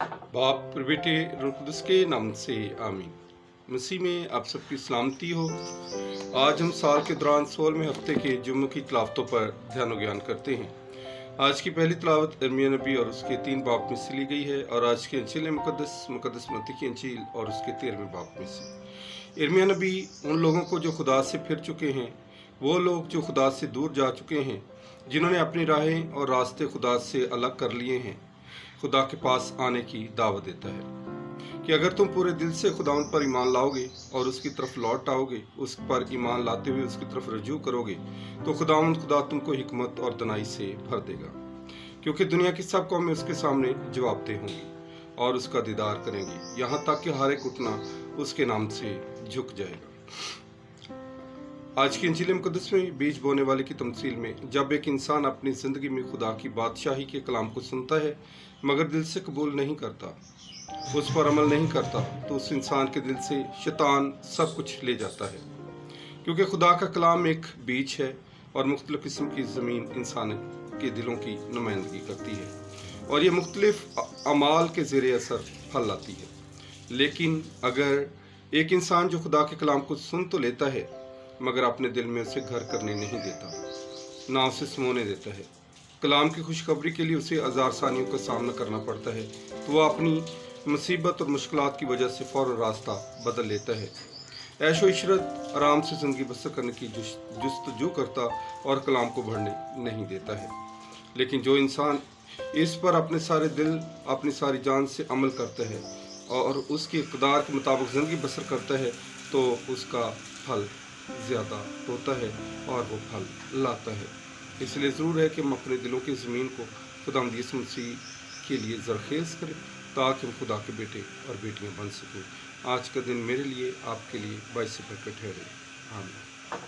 बाप और बेटे रूह कुदस के नाम से आमीन। मसीह में आप सबकी सलामती हो। आज हम साल के दौरान 16वें हफ्ते के जुम्मों की तिलावतों पर ध्यान ज्ञान करते हैं। आज की पहली तिलावत यिर्मयाह नबी और उसके 3 बाब में से ली गई है और आज की अंजील मुकद्दस मत्ती की अंजील और उसके 13वें बाब में से। यिर्मयाह नबी उन लोगों को जो खुदा से फिर चुके हैं, वो लोग जो खुदा से दूर जा चुके हैं, जिन्होंने अपनी राहें और रास्ते खुदा से अलग कर लिए हैं, खुदा के पास आने की दावत देता है कि अगर तुम पूरे दिल से खुदावंद पर ईमान लाओगे और उसकी तरफ लौट आओगे, उस पर ईमान लाते हुए उसकी तरफ रजू करोगे, तो खुदा तुमको हिकमत और दनाई से भर देगा, क्योंकि दुनिया की सब कौमें उसके सामने जवाबदेह होंगी और उसका दीदार करेंगी, यहाँ तक कि हर एक घुटना उसके नाम से झुक जाएगा। आज की अंजील मुकद्दस में बीज बोने वाले की तमसील में जब एक इंसान अपनी ज़िंदगी में खुदा की बादशाही के कलाम को सुनता है मगर दिल से कबूल नहीं करता, उस पर अमल नहीं करता, तो उस इंसान के दिल से शैतान सब कुछ ले जाता है। क्योंकि खुदा का कलाम एक बीज है और मुख्तलिफ किस्म की ज़मीन इंसान के दिलों की नुमाइंदगी करती है और ये मुख्तलिफ अमाल के ज़ेरे असर फल लाती है। लेकिन अगर एक इंसान जो खुदा के कलाम को सुन तो लेता है मगर अपने दिल में उसे घर करने नहीं देता, ना उसे समोने देता है, कलाम की खुशखबरी के लिए उसे आज़ारसानियों का सामना करना पड़ता है, तो वह अपनी मुसीबत और मुश्किलात की वजह से फ़ौरन रास्ता बदल लेता है, ऐशो इशरत आराम से ज़िंदगी बसर करने की जुस्तजू करता और कलाम को बढ़ने नहीं देता है। लेकिन जो इंसान इस पर अपने सारे दिल अपनी सारी जान से अमल करता है और उसकी इक़्तिदार के मुताबिक ज़िंदगी बसर करता है, तो उसका फल ज़्यादा होता है और वो फल लाता है। इसलिए ज़रूर है कि हम अपने दिलों की ज़मीन को खुदावंद यीशु मसीह के लिए ज़रख़ेज़ करें ताकि हम खुदा के बेटे और बेटियां बन सकें। आज का दिन मेरे लिए, आपके लिए बाइस बरकत ठहरे। आमीन।